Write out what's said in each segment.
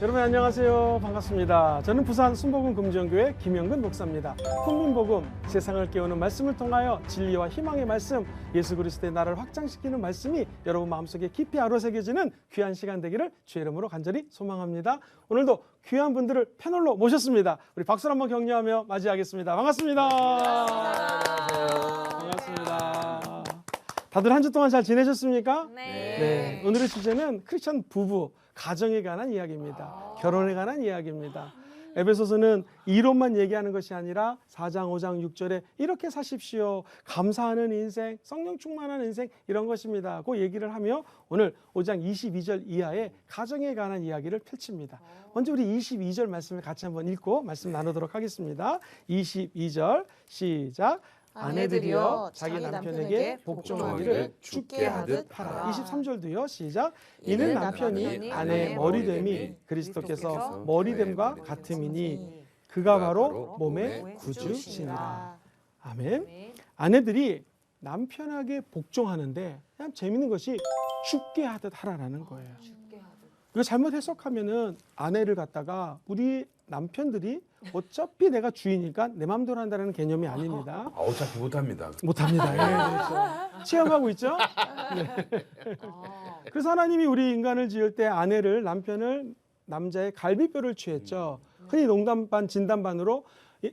여러분 안녕하세요. 반갑습니다. 저는 부산 순복음 금지연교회 김영근 목사입니다. 국민복음, 세상을 깨우는 말씀을 통하여 진리와 희망의 말씀, 예수 그리스도의 나라를 확장시키는 말씀이 여러분 마음속에 깊이 아로새겨지는 귀한 시간 되기를 주의 이름으로 간절히 소망합니다. 오늘도 귀한 분들을 패널로 모셨습니다. 우리 박수로 한번 격려하며 맞이하겠습니다. 반갑습니다. 반갑습니다. 다들 한 주 동안 잘 지내셨습니까? 네. 오늘의 주제는 크리스천 부부, 가정에 관한 이야기입니다. 결혼에 관한 이야기입니다. 에베소서는 이론만 얘기하는 것이 아니라 4장, 5장, 6절에 이렇게 사십시오. 감사하는 인생, 성령 충만한 인생 이런 것입니다. 그 얘기를 하며 오늘 5장 22절 이하의 가정에 관한 이야기를 펼칩니다. 먼저 우리 22절 말씀을 같이 한번 읽고 말씀 나누도록 하겠습니다. 22절 시작. 아내들이여 자기 남편에게 복종하기를 주께 하듯 하라. 23절도요. 시작. 이는 남편이 아내의 머리됨이 그리스도께서 머리됨과 같음이니 그가 바로 몸의 구주시니라. 아멘. 아내들이 남편에게 복종하는데 그냥 재밌는 것이 주께 하듯 하라라는 거예요. 이거 잘못 해석하면은 아내를 갖다가 우리 남편들이 어차피 내가 주인이니까 내 마음대로 한다는 개념이 아닙니다. 어차피 못합니다. 못합니다. 네, 그렇죠. 체험하고 있죠? 네. 그래서 하나님이 우리 인간을 지을 때 아내를, 남편을 남자의 갈비뼈를 취했죠. 흔히 농담 반 진담 반으로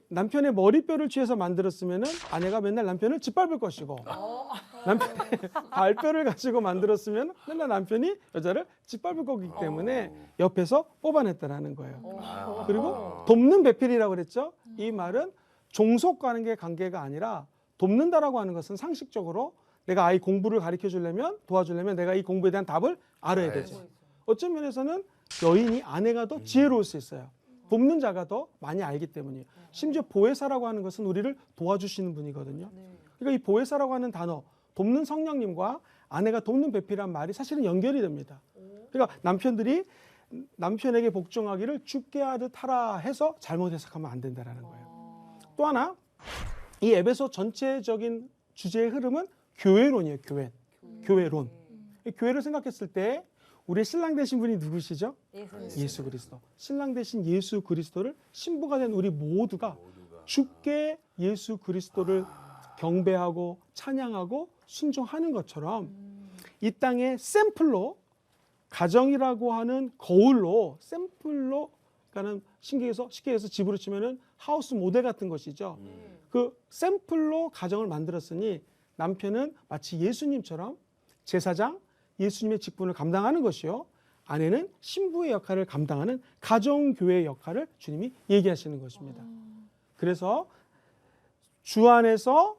남편의 머리뼈를 취해서 만들었으면 아내가 맨날 남편을 짓밟을 것이고 남편의 발뼈를 가지고 만들었으면 맨날 남편이 여자를 짓밟을 거기 때문에 옆에서 뽑아냈다라는 거예요. 그리고 돕는 배필이라고 그랬죠. 이 말은 종속과는 게 관계가 아니라 돕는다라고 하는 것은 상식적으로 내가 아이 공부를 가르쳐 주려면 도와주려면 내가 이 공부에 대한 답을 알아야 되죠. 어떤 면에서는 여인이 아내가 더 지혜로울 수 있어요. 돕는 자가 더 많이 알기 때문이에요. 심지어 보혜사라고 하는 것은 우리를 도와주시는 분이거든요. 그러니까 이 보혜사라고 하는 단어, 돕는 성령님과 아내가 돕는 배필이란 말이 사실은 연결이 됩니다. 그러니까 남편들이 남편에게 복종하기를 주께 하듯 하라 해서 잘못 해석하면 안 된다는 거예요. 또 하나, 이 에베소 전체적인 주제의 흐름은 교회론이에요. 교회론. 교회를 생각했을 때 우리의 신랑 되신 분이 누구시죠? 예수 그리스도. 신랑 되신 예수 그리스도를 신부가 된 우리 모두가 주께 예수 그리스도를 경배하고 찬양하고 순종하는 것처럼 이 땅에 샘플로 가정이라고 하는 거울로 샘플로 그러니까는 쉽게 해서 집으로 치면은 하우스 모델 같은 것이죠. 그 샘플로 가정을 만들었으니 남편은 마치 예수님처럼 제사장 예수님의 직분을 감당하는 것이요. 아내는 신부의 역할을 감당하는 가정교회의 역할을 주님이 얘기하시는 것입니다. 그래서 주 안에서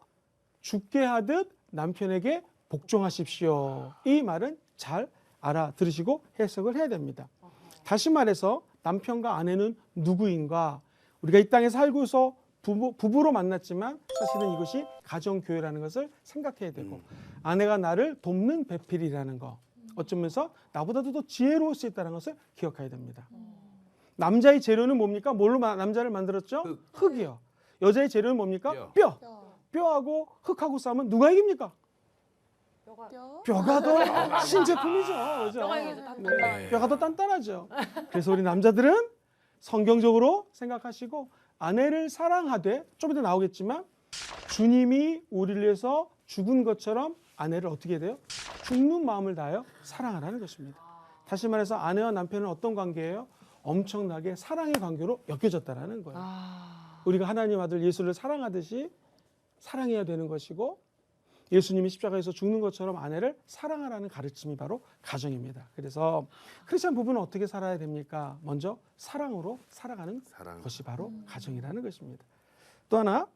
주께 하듯 남편에게 복종하십시오. 이 말은 잘 알아들으시고 해석을 해야 됩니다. 다시 말해서 남편과 아내는 누구인가? 우리가 이 땅에 살고서 부부로 만났지만 사실은 이것이 가정교회라는 것을 생각해야 되고 아내가 나를 돕는 배필이라는 거 어쩌면서 나보다도 더 지혜로울 수 있다는 것을 기억해야 됩니다. 남자의 재료는 뭡니까? 뭘로 남자를 만들었죠? 흙이요. 여자의 재료는 뭡니까? 뼈. 뼈하고 흙하고 싸우면 누가 이깁니까? 뼈가 더 신제품이죠. 그렇죠? 뼈가 더 단단하죠. 그래서 우리 남자들은 성경적으로 생각하시고 아내를 사랑하되 좀 이따 나오겠지만 주님이 우리를 위해서 죽은 것처럼 아내를 어떻게 해야 돼요? 죽는 마음을 다하여 사랑하라는 것입니다. 다시 말해서 아내와 남편은 어떤 관계예요? 엄청나게 사랑의 관계로 엮여졌다는 거예요. 우리가 하나님 아들 예수를 사랑하듯이 사랑해야 되는 것이고 예수님이 십자가에서 죽는 것처럼 아내를 사랑하라는 가르침이 바로 가정입니다. 그래서 크리스찬 부부는 어떻게 살아야 됩니까? 먼저 사랑으로 살아가는 것이 바로 가정이라는 것입니다. 또 하나,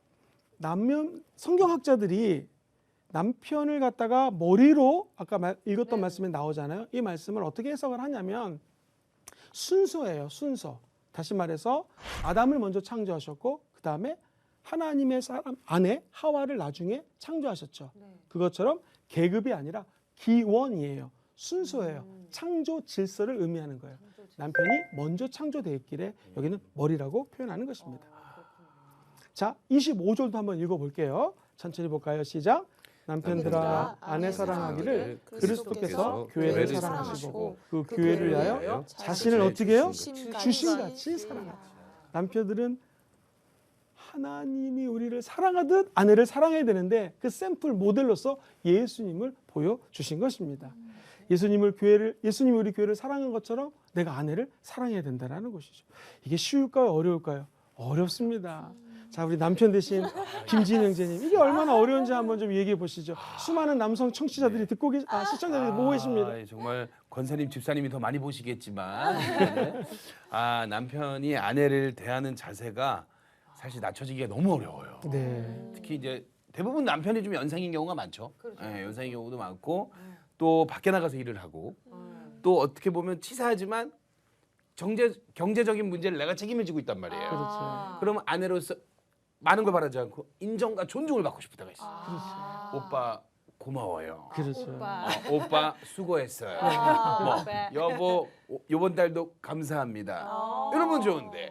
성경학자들이 남편을 갖다가 머리로 아까 읽었던 말씀에 나오잖아요. 이 말씀을 어떻게 해석을 하냐면 순서예요. 순서. 다시 말해서 아담을 먼저 창조하셨고 그 다음에 하나님의 사람 아내 하와를 나중에 창조하셨죠. 그것처럼 계급이 아니라 기원이에요. 순서예요. 창조 질서를 의미하는 거예요. 남편이 먼저 창조되었기에 여기는 머리라고 표현하는 것입니다. 자, 25절도 한번 읽어볼게요. 천천히 볼까요? 시작. 남편들아 아내 사랑하기를 그리스도께서 교회를 사랑하시고 그 교회를 위하여 자신을 어떻게 해요? 주신같이 사랑하라. 남편들은 하나님이 우리를 사랑하듯 아내를 사랑해야 되는데 그 샘플 모델로서 예수님을 보여주신 것입니다. 예수님이 우리 교회를 사랑한 것처럼 내가 아내를 사랑해야 된다는 것이죠. 이게 쉬울까요? 어려울까요? 어렵습니다. 자, 우리 남편 대신 김진 형제님, 이게 얼마나 어려운지 한번 좀 얘기해 보시죠. 수많은 남성 청취자들이 시청자들이 보고 계십니다. 정말 권사님, 집사님이 더 많이 보시겠지만 남편이 아내를 대하는 자세가 사실 낮춰지기가 너무 어려워요. 네. 특히 이제 대부분 남편이 좀 연상인 경우가 많죠. 연상인 경우도 많고 또 밖에 나가서 일을 하고 또 어떻게 보면 치사하지만 경제적인 문제를 내가 책임을 지고 있단 말이에요. 그렇죠. 그러면 아내로서 많은 걸 바라지 않고 인정과 존중을 받고 싶을 때가 있어요. 오빠 고마워요. 그렇죠. 오빠 수고했어요. 뭐 여보 이번 달도 감사합니다. 이러면 좋은데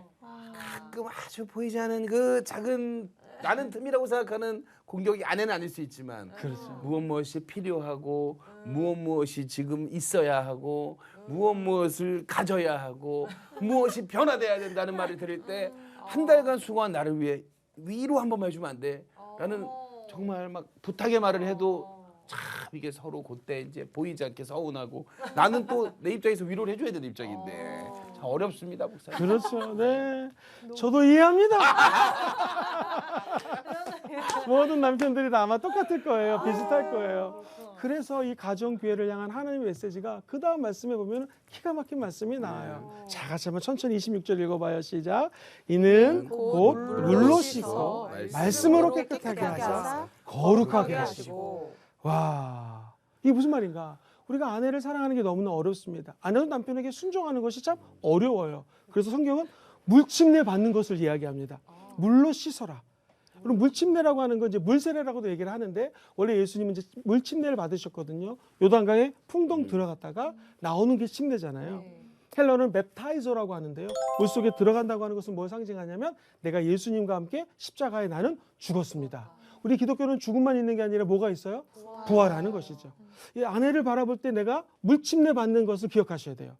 가끔 아주 보이지 않은 그 작은 나는 틈이라고 생각하는 공격이 아내는 아닐 수 있지만 그렇죠. 무엇이 필요하고 무엇이 지금 있어야 하고 무엇을 가져야 하고 무엇이 변화돼야 된다는 말을 들을 때 한 달간 수고한 나를 위해 위로 한 번만 해주면 안 돼? 라는 정말 막 부탁의 말을 해도 참 이게 서로 그때 이제 보이지 않게 서운하고 나는 또 내 입장에서 위로를 해줘야 되는 입장인데 참 어렵습니다, 목사님. 그렇죠. 네. 저도 이해합니다. 모든 남편들이 다 아마 똑같을 거예요. 비슷할 거예요. 그래서 이 가정교회를 향한 하나님의 메시지가 그 다음 말씀에 보면 기가 막힌 말씀이 나와요. 자, 같이 한번 천천히 26절 읽어봐요. 시작. 이는 곧 물로 씻고 말씀으로 깨끗하게 하사 거룩하게 하시고. 와, 이게 무슨 말인가? 우리가 아내를 사랑하는 게 너무나 어렵습니다. 아내도 남편에게 순종하는 것이 참 어려워요. 그래서 성경은 물침례 받는 것을 이야기합니다. 물로 씻어라. 그럼 물침례라고 하는 건 이제 물세례라고도 얘기를 하는데 원래 예수님은 이제 물침례를 받으셨거든요. 요단강에 풍덩 들어갔다가 나오는 게 침례잖아요. 헬러는 맵타이저라고 하는데요. 물속에 들어간다고 하는 것은 뭘 상징하냐면 내가 예수님과 함께 십자가에 나는 죽었습니다. 우리 기독교는 죽음만 있는 게 아니라 뭐가 있어요? 부활하는 것이죠. 이 아내를 바라볼 때 내가 물침례 받는 것을 기억하셔야 돼요.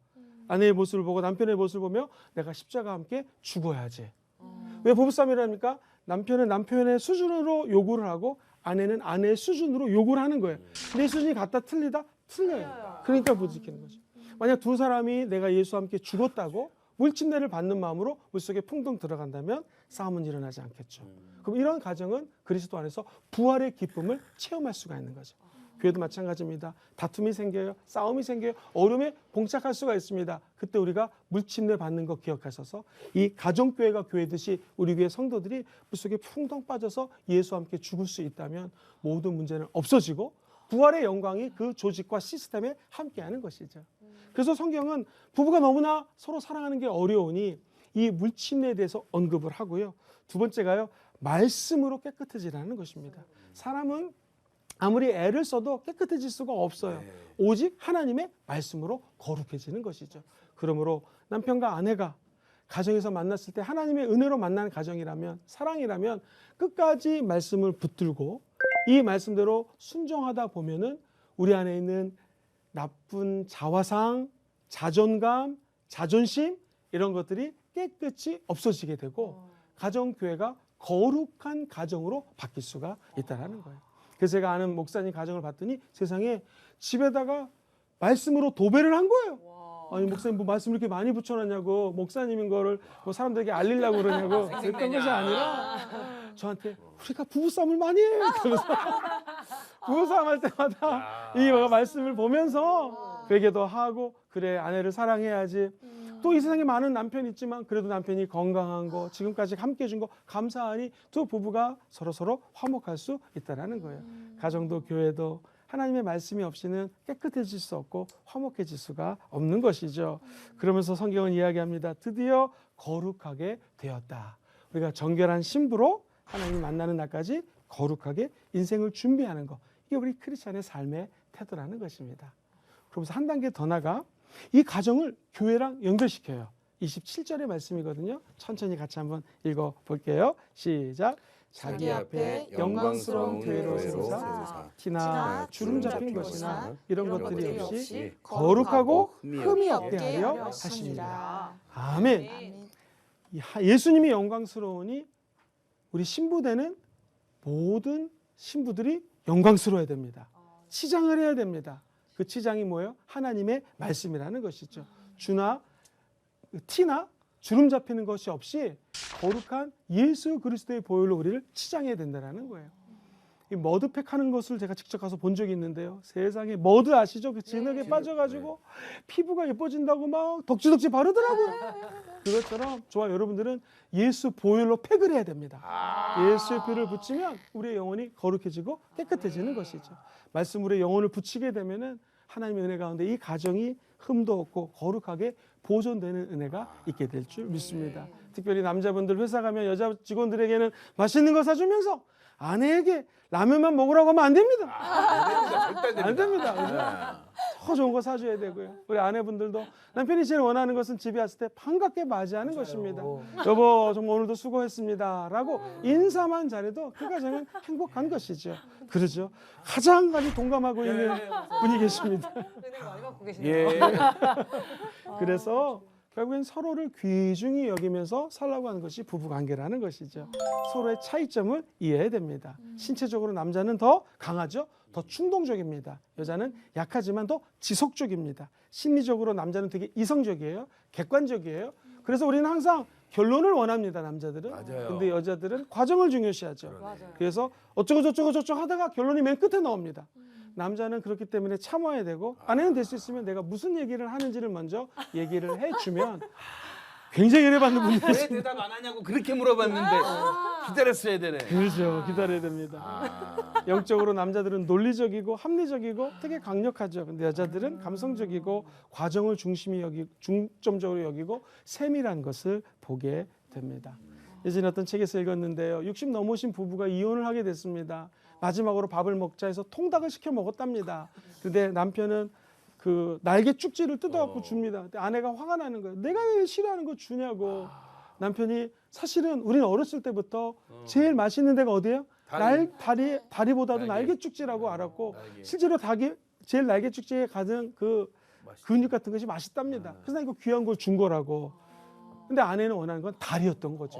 아내의 모습을 보고 남편의 모습을 보며 내가 십자가와 함께 죽어야지. 왜 부부싸움이라 합니까? 남편은 남편의 수준으로 요구를 하고 아내는 아내의 수준으로 요구를 하는 거예요. 내 수준이 같다 틀리다? 틀려요. 그러니까 부딪히는 거죠. 만약 두 사람이 내가 예수와 함께 죽었다고 물침례를 받는 마음으로 물속에 풍덩 들어간다면 싸움은 일어나지 않겠죠. 그럼 이런 가정은 그리스도 안에서 부활의 기쁨을 체험할 수가 있는 거죠. 교회도 마찬가지입니다. 다툼이 생겨요. 싸움이 생겨요. 어려움에 봉착할 수가 있습니다. 그때 우리가 물침례 받는 거 기억하셔서 이 가정교회가 교회듯이 우리 교회 성도들이 물속에 풍덩 빠져서 예수와 함께 죽을 수 있다면 모든 문제는 없어지고 부활의 영광이 그 조직과 시스템에 함께하는 것이죠. 그래서 성경은 부부가 너무나 서로 사랑하는 게 어려우니 이 물침례에 대해서 언급을 하고요. 두 번째가요. 말씀으로 깨끗해지라는 것입니다. 사람은 아무리 애를 써도 깨끗해질 수가 없어요. 오직 하나님의 말씀으로 거룩해지는 것이죠. 그러므로 남편과 아내가 가정에서 만났을 때 하나님의 은혜로 만난 가정이라면 사랑이라면 끝까지 말씀을 붙들고 이 말씀대로 순종하다 보면은 우리 안에 있는 나쁜 자화상, 자존감, 자존심 이런 것들이 깨끗이 없어지게 되고 가정교회가 거룩한 가정으로 바뀔 수가 있다는 거예요. 그래서 제가 아는 목사님 가정을 봤더니 세상에 집에다가 말씀으로 도배를 한 거예요. 아니 목사님 뭐 말씀 이렇게 많이 붙여놨냐고 목사님인 거를 뭐 사람들에게 알리려고 그러냐고 그랬던 것이 아니라 저한테 우리가 부부싸움을 많이 해요. 그래서 부부싸움 할 때마다 이 말씀을 보면서 회개도 하고 그래 아내를 사랑해야지. 또 이 세상에 많은 남편이 있지만 그래도 남편이 건강한 거 지금까지 함께 해준 거 감사하니 두 부부가 서로 화목할 수 있다는 거예요. 가정도 교회도 하나님의 말씀이 없이는 깨끗해질 수 없고 화목해질 수가 없는 것이죠. 그러면서 성경은 이야기합니다. 드디어 거룩하게 되었다. 우리가 정결한 신부로 하나님 만나는 날까지 거룩하게 인생을 준비하는 것. 이게 우리 크리스찬의 삶의 태도라는 것입니다. 그러면서 한 단계 더 나가 이 가정을 교회랑 연결시켜요. 27절의 말씀이거든요. 천천히 같이 한번 읽어볼게요. 시작. 자기 앞에 영광스러운 대회로 세우사 티나 주름 잡힌 것이나 이런 것들이 없이 거룩하고 흠이 없게 하려 하시니라. 아멘. 아멘. 예수님이 영광스러우니 우리 신부되는 모든 신부들이 영광스러워야 됩니다. 치장을 해야 됩니다. 그 치장이 뭐예요? 하나님의 말씀이라는 것이죠. 주나 티나 주름 잡히는 것이 없이 거룩한 예수 그리스도의 보혈로 우리를 치장해야 된다는 거예요. 이 머드팩 하는 것을 제가 직접 가서 본 적이 있는데요. 세상에 머드 아시죠? 그 진흙에 빠져가지고 피부가 예뻐진다고 막 덕지덕지 바르더라고요. 그것처럼 저와 여러분들은 예수 보혈로 팩을 해야 됩니다. 예수의 피를 붙이면 우리의 영혼이 거룩해지고 깨끗해지는 것이죠. 말씀 우리의 영혼을 붙이게 되면은 하나님의 은혜 가운데 이 가정이 흠도 없고 거룩하게 보존되는 은혜가 있게 될 줄 믿습니다. 특별히 남자분들 회사 가면 여자 직원들에게는 맛있는 거 사주면서 아내에게 라면만 먹으라고 하면 안 됩니다. 안 됩니다. 그죠? 더 좋은 거 사줘야 되고요. 우리 아내분들도 남편이 제일 원하는 것은 집에 왔을 때 반갑게 맞이하는 것입니다. 여보 정말 오늘도 수고했습니다 라고 인사만 잘해도 그 가정은 행복한 것이죠. 그렇죠. 가장 많이 동감하고 있는 분이 계십니다. 은혜 많이 받고 계시네요. 예. 그래서 결국엔 서로를 귀중히 여기면서 살라고 하는 것이 부부관계라는 것이죠. 서로의 차이점을 이해해야 됩니다. 신체적으로 남자는 더 강하죠. 더 충동적입니다. 여자는 약하지만 더 지속적입니다. 심리적으로 남자는 되게 이성적이에요. 객관적이에요. 그래서 우리는 항상 결론을 원합니다. 남자들은. 맞아요. 근데 여자들은 과정을 중요시하죠. 맞아요. 그래서 어쩌고 저쩌고 하다가 결론이 맨 끝에 나옵니다. 남자는 그렇기 때문에 참아야 되고 아내는 될 수 있으면 내가 무슨 얘기를 하는지를 먼저 얘기를 해주면 굉장히 은혜받는 분들이 왜 있습니다. 대답 안 하냐고 그렇게 물어봤는데 기다렸어야 되네. 그렇죠. 기다려야 됩니다. 영적으로 남자들은 논리적이고 합리적이고 되게 강력하죠. 근데 여자들은 감성적이고 과정을 중점적으로 여기고 세밀한 것을 보게 됩니다. 예전에 어떤 책에서 읽었는데요. 60 넘으신 부부가 이혼을 하게 됐습니다. 마지막으로 밥을 먹자 해서 통닭을 시켜 먹었답니다. 근데 남편은 그 날개 쭉지를 뜯어갖고 줍니다. 근데 아내가 화가 나는 거예요. 내가 왜 싫어하는 거 주냐고. 남편이 사실은 우리는 어렸을 때부터 제일 맛있는 데가 어디예요? 다리보다도 날개 쭉지라고 알았고 날개. 실제로 제일 날개 쭉지에 가는 그 맛있다. 근육 같은 것이 맛있답니다. 그래서 나 이거 귀한 걸 준 거라고. 근데 아내는 원하는 건 다리였던 거죠.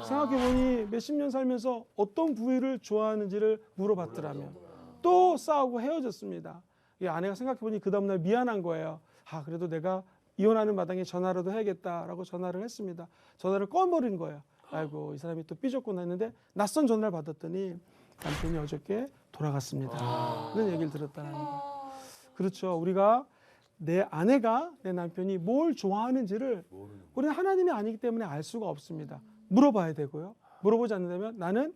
생각해보니 몇십 년 살면서 어떤 부위를 좋아하는지를 물어봤더라면 또 싸우고 헤어졌습니다. 이 아내가 생각해보니 그 다음날 미안한 거예요. 그래도 내가 이혼하는 마당에 전화라도 해야겠다라고 전화를 했습니다. 전화를 꺼버린 거예요. 아이고 이 사람이 또 삐졌구나 했는데 낯선 전화를 받았더니 남편이 어저께 돌아갔습니다. 그런 얘기를 들었다는 거예요. 그렇죠. 우리가 내 아내가 내 남편이 뭘 좋아하는지를 우리는 하나님이 아니기 때문에 알 수가 없습니다. 물어봐야 되고요. 물어보지 않는다면 나는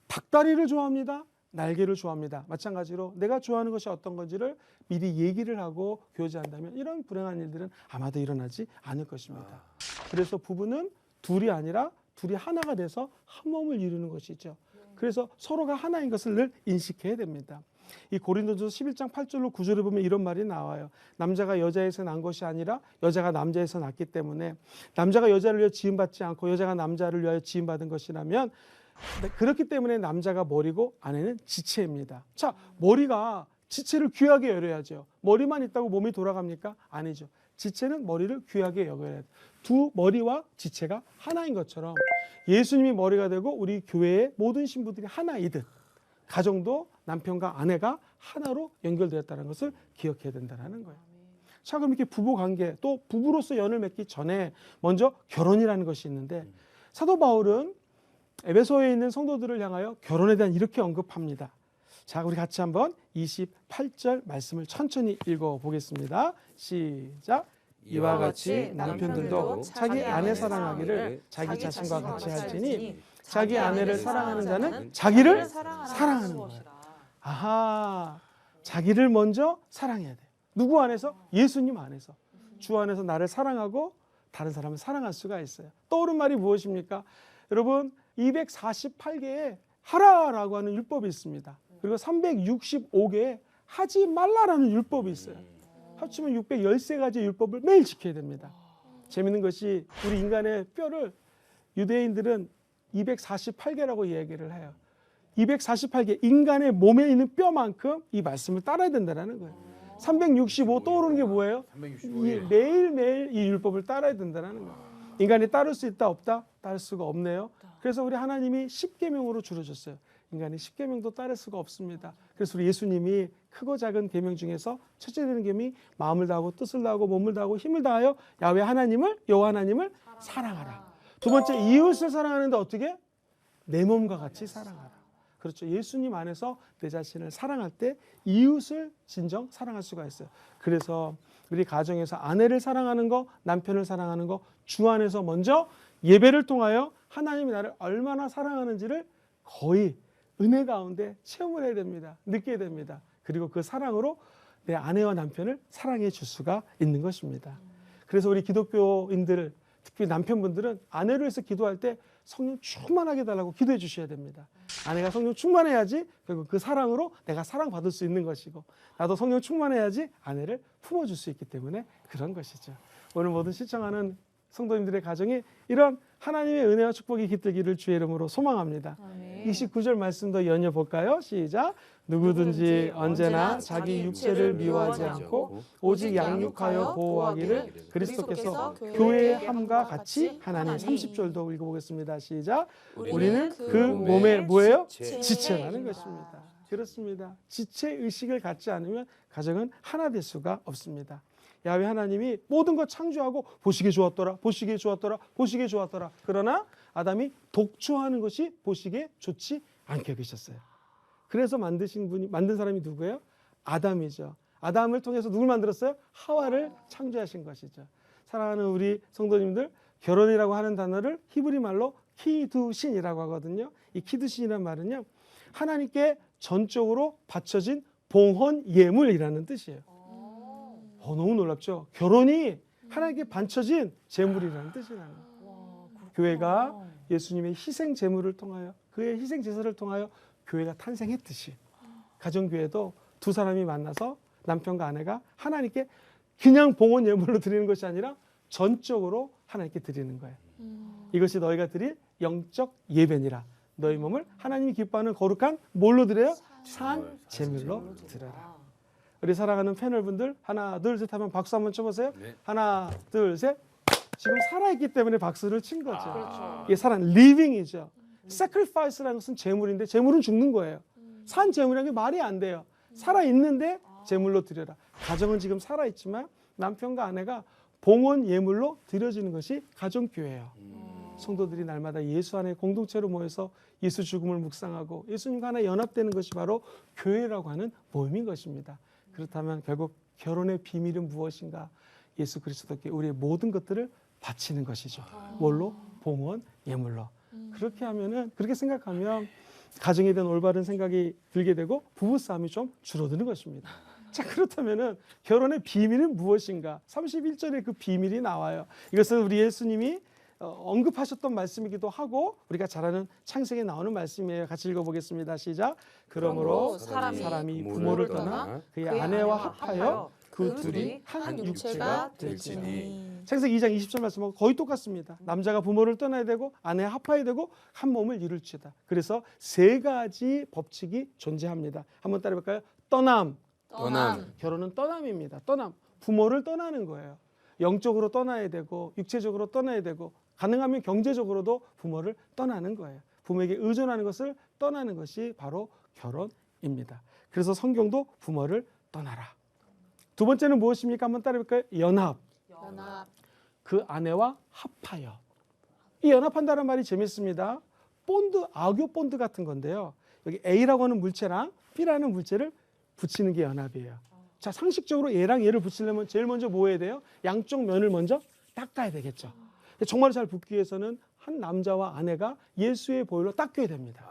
닭다리를 좋아합니다. 날개를 좋아합니다. 마찬가지로 내가 좋아하는 것이 어떤 건지를 미리 얘기를 하고 교제한다면 이런 불행한 일들은 아마도 일어나지 않을 것입니다. 그래서 부부는 둘이 아니라 둘이 하나가 돼서 한 몸을 이루는 것이죠. 그래서 서로가 하나인 것을 늘 인식해야 됩니다. 이 고린도전서 11장 8절로 9절에 보면 이런 말이 나와요. 남자가 여자에서 난 것이 아니라 여자가 남자에서 났기 때문에 남자가 여자를 위하여 지음받지 않고 여자가 남자를 위하여 지음받은 것이라면 그렇기 때문에 남자가 머리고 아내는 지체입니다. 자, 머리가 지체를 귀하게 여겨야죠. 머리만 있다고 몸이 돌아갑니까? 아니죠. 지체는 머리를 귀하게 여겨야 돼요. 두 머리와 지체가 하나인 것처럼 예수님이 머리가 되고 우리 교회의 모든 신부들이 하나이듯 가정도 남편과 아내가 하나로 연결되었다는 것을 기억해야 된다는 거예요. 자, 그럼 이렇게 부부 관계 또 부부로서 연을 맺기 전에 먼저 결혼이라는 것이 있는데 사도 바울은 에베소에 있는 성도들을 향하여 결혼에 대한 이렇게 언급합니다. 자, 우리 같이 한번 28절 말씀을 천천히 읽어보겠습니다. 시작. 이와 같이 남편들도 자기 아내 사랑하기를 자기 자신과 같이 할지니 자기 아내를 사랑하는 자는 자기를 사랑하는 거예요. 아하, 자기를 먼저 사랑해야 돼. 누구 안에서? 예수님 안에서. 주 안에서 나를 사랑하고 다른 사람을 사랑할 수가 있어요. 떠오른 말이 무엇입니까? 여러분 248개의 하라라고 하는 율법이 있습니다. 그리고 365개의 하지 말라라는 율법이 있어요. 합치면 613가지 율법을 매일 지켜야 됩니다. 재밌는 것이 우리 인간의 뼈를 유대인들은 248개라고 이야기를 해요. 248개 인간의 몸에 있는 뼈만큼 이 말씀을 따라야 된다는 거예요. 365 떠오르는 게 뭐예요? 365일. 매일매일 이 율법을 따라야 된다는 거예요. 인간이 따를 수 있다 없다? 따를 수가 없네요. 그래서 우리 하나님이 10계명으로 줄여줬어요. 인간이 10계명도 따를 수가 없습니다. 그래서 우리 예수님이 크고 작은 계명 중에서 첫째 되는 계명이 마음을 다하고 뜻을 다하고 몸을 다하고 힘을 다하여 야훼 하나님을 여호와 하나님을 사랑하라. 두 번째 이웃을 사랑하는데 어떻게? 내 몸과 같이 사랑하라. 그렇죠. 예수님 안에서 내 자신을 사랑할 때 이웃을 진정 사랑할 수가 있어요. 그래서 우리 가정에서 아내를 사랑하는 거, 남편을 사랑하는 거, 주 안에서 먼저 예배를 통하여 하나님이 나를 얼마나 사랑하는지를 거의 은혜 가운데 체험을 해야 됩니다. 느끼게 됩니다. 그리고 그 사랑으로 내 아내와 남편을 사랑해 줄 수가 있는 것입니다. 그래서 우리 기독교인들, 특히 남편분들은 아내를 위해서 기도할 때 성령 충만하게 달라고 기도해 주셔야 됩니다. 아내가 성령 충만해야지 결국 그 사랑으로 내가 사랑받을 수 있는 것이고, 나도 성령 충만해야지 아내를 품어줄 수 있기 때문에 그런 것이죠. 오늘 모든 시청하는 성도님들의 가정에 이런 하나님의 은혜와 축복이 깃들기를 주의 이름으로 소망합니다. 29절 말씀도 연여볼까요? 시작. 누구든지 언제나 자기 육체를 미워하지 않고 오직 양육하여 보호하기를 그리스도께서 교회의 함과 같이 하나님. 30절도 읽어보겠습니다. 시작. 우리는 그 몸의 뭐예요? 지체라는 것입니다. 그렇습니다. 지체 의식을 갖지 않으면 가정은 하나 될 수가 없습니다. 야훼 하나님이 모든 것 창조하고 보시기에 좋았더라, 보시기에 좋았더라, 보시기에 좋았더라. 그러나 아담이 독초하는 것이 보시기에 좋지 않게 여기셨어요. 그래서 만든 사람이 누구예요? 아담이죠. 아담을 통해서 누굴 만들었어요? 하와를 창조하신 것이죠. 사랑하는 우리 성도님들, 결혼이라고 하는 단어를 히브리 말로 키두신이라고 하거든요. 이 키두신이라는 말은요, 하나님께 전적으로 바쳐진 봉헌 예물이라는 뜻이에요. 너무 놀랍죠? 결혼이 하나님께 바쳐진 제물이라는 뜻이라는 거예요. 교회가 예수님의 희생 제물을 통하여, 그의 희생 제사를 통하여 교회가 탄생했듯이 가정교회도 두 사람이 만나서 남편과 아내가 하나님께 그냥 봉헌 예물로 드리는 것이 아니라 전적으로 하나님께 드리는 거예요. 이것이 너희가 드릴 영적 예배니라. 너희 몸을 하나님이 기뻐하는 거룩한 뭘로 드려요? 산 제물로 드려라. 우리 사랑하는 패널분들, 하나 둘 셋 하면 박수 한번 쳐보세요. 네. 하나 둘 셋. 지금 살아있기 때문에 박수를 친 거죠. 그렇죠. 이게 살아 리빙이죠. sacrifice라는 것은 제물인데 제물은 죽는 거예요. 산 제물이라는 게 말이 안 돼요. 살아있는데 제물로 드려라. 가정은 지금 살아있지만 남편과 아내가 봉헌 예물로 드려지는 것이 가정교회예요. 성도들이 날마다 예수 안에 공동체로 모여서 예수 죽음을 묵상하고 예수님과 하나 연합되는 것이 바로 교회라고 하는 모임인 것입니다. 그렇다면 결국 결혼의 비밀은 무엇인가? 예수 그리스도께 우리의 모든 것들을 바치는 것이죠. 뭘로? 봉헌 예물로. 그렇게 하면은, 그렇게 생각하면 가정에 대한 올바른 생각이 들게 되고 부부싸움이 좀 줄어드는 것입니다. 자, 그렇다면은 결혼의 비밀은 무엇인가? 31절에 그 비밀이 나와요. 이것은 우리 예수님이 언급하셨던 말씀이기도 하고 우리가 잘 아는 창세기에 나오는 말씀이에요. 같이 읽어보겠습니다. 시작. 그러므로 사람이 부모를 떠나 그의 아내와 합하여 그 둘이 한 육체가 될지니. 창세기 2장 20절 말씀하고 거의 똑같습니다. 남자가 부모를 떠나야 되고 아내와 합하야 되고 한 몸을 이룰지다. 그래서 세 가지 법칙이 존재합니다. 한번 따라해볼까요? 떠남. 결혼은 떠남입니다. 떠남. 부모를 떠나는 거예요. 영적으로 떠나야 되고 육체적으로 떠나야 되고 가능하면 경제적으로도 부모를 떠나는 거예요. 부모에게 의존하는 것을 떠나는 것이 바로 결혼입니다. 그래서 성경도 부모를 떠나라. 두 번째는 무엇입니까? 한번 따라해볼까요? 연합. 그 아내와 합하여. 이 연합한다는 말이 재밌습니다. 본드, 악교 본드 같은 건데요. 여기 A라고 하는 물체랑 B라는 물체를 붙이는 게 연합이에요. 자, 상식적으로 얘랑 얘를 붙이려면 제일 먼저 뭐 해야 돼요? 양쪽 면을 먼저 닦아야 되겠죠. 정말 잘 붙기 위해서는 한 남자와 아내가 예수의 보혈로 닦여야 됩니다.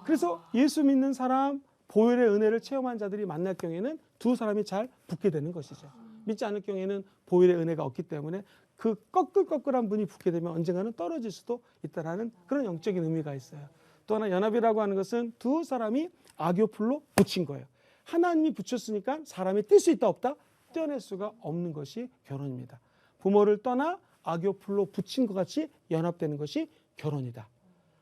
그래서 예수 믿는 사람, 보혈의 은혜를 체험한 자들이 만날 경우에는 두 사람이 잘 붙게 되는 것이죠. 믿지 않을 경우에는 보혈의 은혜가 없기 때문에 그 꺼끌꺼끌한 분이 붙게 되면 언젠가는 떨어질 수도 있다는 그런 영적인 의미가 있어요. 또 하나 연합이라고 하는 것은 두 사람이 악교풀로 붙인 거예요. 하나님이 붙였으니까 사람이 뛸 수 있다 없다? 떼어낼 수가 없는 것이 결혼입니다. 부모를 떠나 악교풀로 붙인 것 같이 연합되는 것이 결혼이다.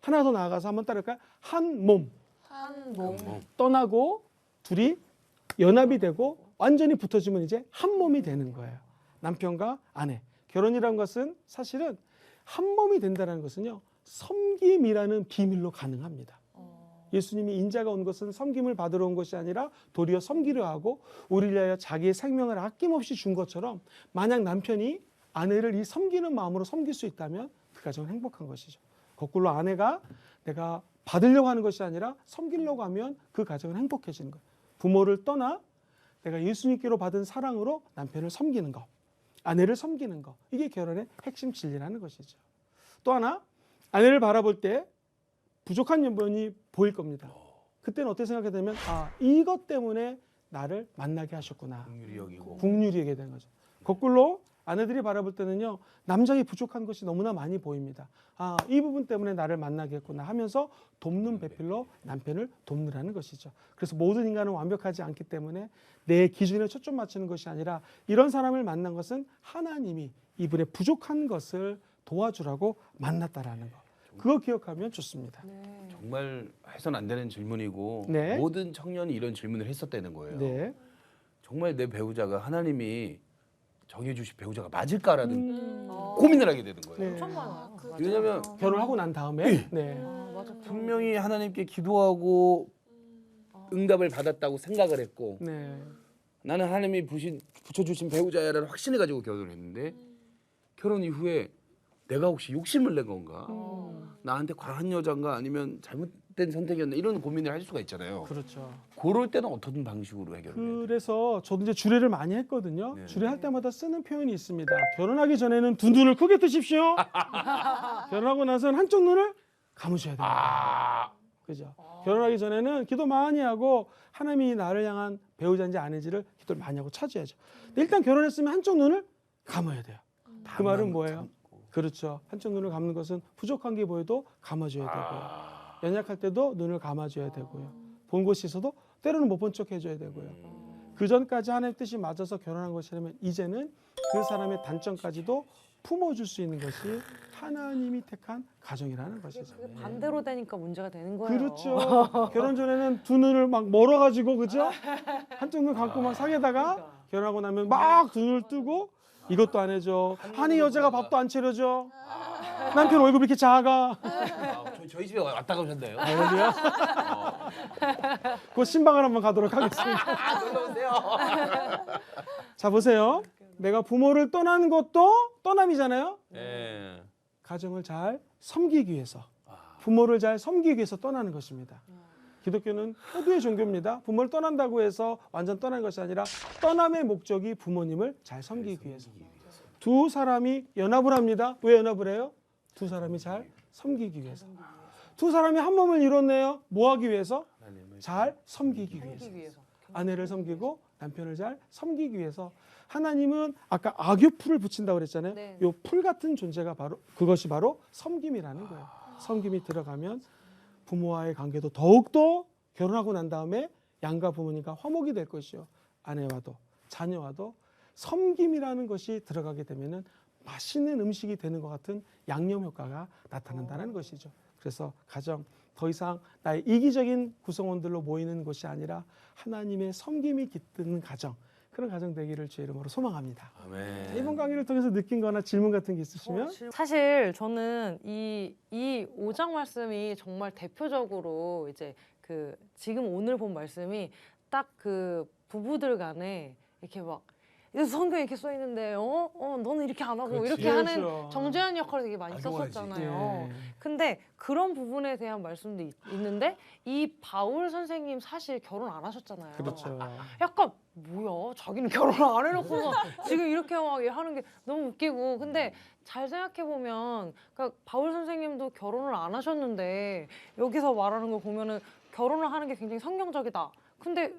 하나 더 나아가서 한번 따를까요? 한 몸 한 몸. 떠나고 둘이 연합이 되고 완전히 붙어지면 이제 한 몸이 되는 거예요. 남편과 아내. 결혼이란 것은 사실은 한 몸이 된다는 것은요. 섬김이라는 비밀로 가능합니다. 예수님이 인자가 온 것은 섬김을 받으러 온 것이 아니라 도리어 섬기려 하고 우리를 위하여 자기의 생명을 아낌없이 준 것처럼 만약 남편이 아내를 이 섬기는 마음으로 섬길 수 있다면 그 가정은 행복한 것이죠. 거꾸로 아내가 내가 받으려고 하는 것이 아니라 섬기려고 하면 그 가정은 행복해지는 거예요. 부모를 떠나 내가 예수님께로 받은 사랑으로 남편을 섬기는 것, 아내를 섬기는 것, 이게 결혼의 핵심 진리라는 것이죠. 또 하나, 아내를 바라볼 때 부족한 면이 보일 겁니다. 그때는 어떻게 생각하게 되면 이것 때문에 나를 만나게 하셨구나. 긍휼히 여기고. 국률이 얘기가 되는 거죠. 거꾸로 아내들이 바라볼 때는요. 남자의 부족한 것이 너무나 많이 보입니다. 이 부분 때문에 나를 만나게 했구나 하면서 돕는 배필로 남편을 돕느라는 것이죠. 그래서 모든 인간은 완벽하지 않기 때문에 내 기준에 초점 맞추는 것이 아니라 이런 사람을 만난 것은 하나님이 이분의 부족한 것을 도와주라고 만났다라는 거. 그거 기억하면 좋습니다. 네. 정말 해서는 안 되는 질문이고 네. 모든 청년이 이런 질문을 했었다는 거예요. 네. 정말 내 배우자가 하나님이 정해주신 배우자가 맞을까라는 어. 고민을 하게 되는 거예요. 네. 엄청 많아요. 왜냐면 결혼하고 난 다음에 네. 맞아. 분명히 하나님께 기도하고 응답을 받았다고 생각을 했고 네. 나는 하나님이 붙여주신 배우자야라는 확신을 가지고 결혼을 했는데 결혼 이후에 내가 혹시 욕심을 낸 건가? 나한테 과한 여자인가 아니면 잘못된 선택이었나 이런 고민을 할 수가 있잖아요. 그렇죠. 그럴 때는 어떤 방식으로 해결을 해요? 그래서 저도 이제 주례를 많이 했거든요. 네. 주례할 때마다 쓰는 표현이 있습니다. 결혼하기 전에는 두 눈을 크게 뜨십시오. 결혼하고 나서는 한쪽 눈을 감으셔야 됩니다. 그죠? 결혼하기 전에는 기도 많이 하고 하나님이 나를 향한 배우자인지 아내지를 기도를 많이 하고 찾아야죠. 근데 일단 결혼했으면 한쪽 눈을 감아야 돼요. 그 말은 뭐예요? 그렇죠. 한쪽 눈을 감는 것은 부족한 게 보여도 감아줘야 되고요. 연약할 때도 눈을 감아줘야 되고요. 본 곳이 있어도 때로는 못 본 척 해줘야 되고요. 그 전까지 하나님의 뜻이 맞아서 결혼한 것이라면 이제는 그 사람의 단점까지도 품어줄 수 있는 것이 하나님이 택한 가정이라는 것이죠. 그게 반대로 되니까 문제가 되는 거예요. 그렇죠. 결혼 전에는 두 눈을 막 멀어가지고 그죠? 한쪽 눈 감고 막 사귀다가 결혼하고 나면 막 두 눈을 뜨고 이것도 안 해줘. 아니 여자가 밥도 안 차려줘. 남편 월급 이렇게 작아. 저희 집에 왔다 가셨나요? 어디야? 그 신방을 한번 가도록 하겠습니다. 놀러 오세요. 자 보세요. 내가 부모를 떠나는 것도 떠남이잖아요. 네. 가정을 잘 섬기기 위해서, 부모를 잘 섬기기 위해서 떠나는 것입니다. 기독교는 호두의 종교입니다. 부모를 떠난다고 해서 완전 떠나는 것이 아니라 떠남의 목적이 부모님을 잘 섬기기 위해서. 두 사람이 연합을 합니다. 왜 연합을 해요? 두 사람이 잘 섬기기 위해서. 두 사람이 한 몸을 이뤘네요. 뭐 하기 위해서? 잘 섬기기 위해서. 아내를 섬기고 남편을 잘 섬기기 위해서. 하나님은 아까 악유풀을 붙인다고 그랬잖아요. 네. 요 풀 같은 존재가 바로 그것이 바로 섬김이라는 거예요. 섬김이 들어가면 부모와의 관계도 더욱더 결혼하고 난 다음에 양가 부모님과 화목이 될 것이요. 아내와도 자녀와도 섬김이라는 것이 들어가게 되면은 맛있는 음식이 되는 것 같은 양념 효과가 나타난다는 것이죠. 그래서 가정 더 이상 나의 이기적인 구성원들로 모이는 곳이 아니라 하나님의 섬김이 깃드는 가정, 그런 가정 되기를 주의 이름으로 소망합니다. 아멘. 자, 이번 강의를 통해서 느낀 거나 질문 같은 게 있으시면 사실 저는 이 5장 말씀이 정말 대표적으로 이제 그 지금 오늘 본 말씀이 딱 그 부부들 간에 이렇게 막 성경에 이렇게 써 있는데 너는 이렇게 안 하고 그렇지. 이렇게 하는 그렇죠. 정죄한 역할을 되게 많이 악용하지. 썼었잖아요. 네. 근데 그런 부분에 대한 말씀도 있는데 이 바울 선생님 사실 결혼 안 하셨잖아요. 그렇죠. 약간 뭐야 자기는 결혼 안 해놓고서 지금 이렇게 막 하는 게 너무 웃기고 근데 잘 생각해 보면 그러니까 바울 선생님도 결혼을 안 하셨는데 여기서 말하는 걸 보면은 결혼을 하는 게 굉장히 성경적이다. 근데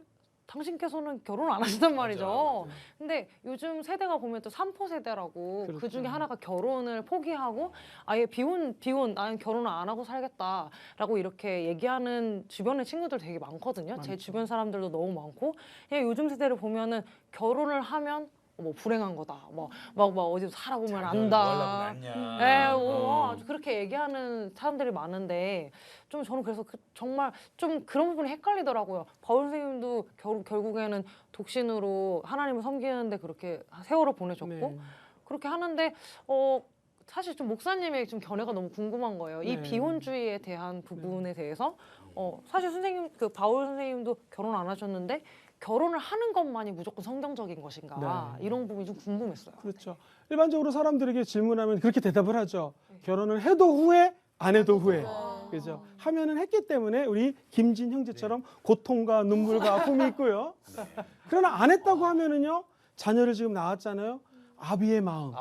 당신께서는 결혼 안 하시단 말이죠. 근데 요즘 세대가 보면 또 3포 세대라고 그렇죠. 그 중에 하나가 결혼을 포기하고 아예 비혼 나는 결혼을 안 하고 살겠다라고 이렇게 얘기하는 주변의 친구들 되게 많거든요. 제 많죠. 주변 사람들도 너무 많고 그냥 요즘 세대를 보면은 결혼을 하면 뭐 불행한 거다. 막 어디 살아보면 자녀를 안다. 뭐 하려고 났냐. 아주 그렇게 얘기하는 사람들이 많은데 좀 저는 그래서 정말 좀 그런 부분이 헷갈리더라고요. 바울 선생님도 결국에는 독신으로 하나님을 섬기는데 그렇게 세월을 보내셨고 네. 그렇게 하는데 사실 좀 목사님의 좀 견해가 너무 궁금한 거예요. 이 네. 비혼주의에 대한 부분에 대해서 사실 선생님 그 바울 선생님도 결혼 안 하셨는데 결혼을 하는 것만이 무조건 성경적인 것인가 네. 이런 부분이 좀 궁금했어요. 그렇죠. 일반적으로 사람들에게 질문하면 그렇게 대답을 하죠. 결혼을 해도 후회, 안 해도 후회. 그죠? 하면은 했기 때문에 우리 김진 형제처럼 고통과 눈물과 아픔이 있고요. 그러나 안 했다고 하면은요, 자녀를 지금 낳았잖아요. 아비의 마음.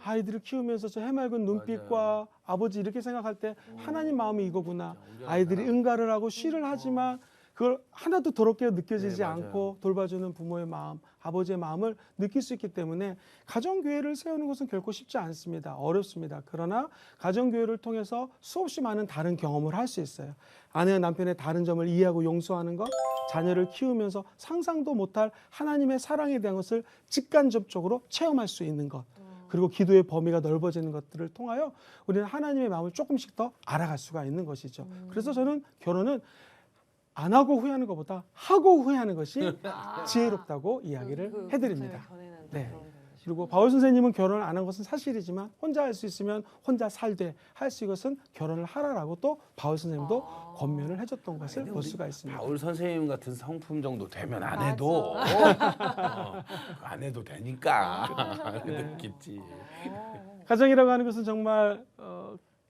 아이들을 키우면서 저 해맑은 눈빛과 아버지 이렇게 생각할 때 하나님 마음이 이거구나. 아이들이 응가를 하고 쉬를 하지만 그걸 하나도 더럽게 느껴지지 네, 맞아요. 않고 돌봐주는 부모의 마음, 아버지의 마음을 느낄 수 있기 때문에 가정교회를 세우는 것은 결코 쉽지 않습니다. 어렵습니다. 그러나 가정교회를 통해서 수없이 많은 다른 경험을 할 수 있어요. 아내와 남편의 다른 점을 이해하고 용서하는 것, 자녀를 키우면서 상상도 못할 하나님의 사랑에 대한 것을 직간접적으로 체험할 수 있는 것. 그리고 기도의 범위가 넓어지는 것들을 통하여 우리는 하나님의 마음을 조금씩 더 알아갈 수가 있는 것이죠. 그래서 저는 결혼은 안 하고 후회하는 것보다 하고 후회하는 것이 지혜롭다고 이야기를 해드립니다. 네. 그리고 바울 선생님은 결혼을 안 한 것은 사실이지만 혼자 할 수 있으면 혼자 살되 할 수 있것은 결혼을 하라라고 또 바울 선생님도 권면을 해줬던 것을 볼 수가 있습니다. 바울 선생님 같은 성품 정도 되면 안 해도 안 해도 되니까 그렇겠지. 가정이라고 하는 것은 정말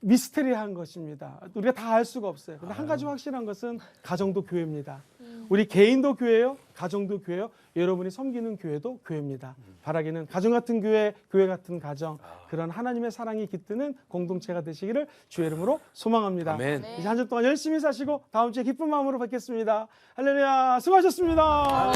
미스테리한 것입니다. 우리가 다 알 수가 없어요. 근데 한 가지 확실한 것은 가정도 교회입니다. 우리 개인도 교회요, 가정도 교회요, 여러분이 섬기는 교회도 교회입니다. 바라기는 가정 같은 교회, 교회 같은 가정, 그런 하나님의 사랑이 깃드는 공동체가 되시기를 주의 이름으로 소망합니다. 아멘. 이제 한 주 동안 열심히 사시고 다음 주에 기쁜 마음으로 뵙겠습니다. 할렐루야, 수고하셨습니다.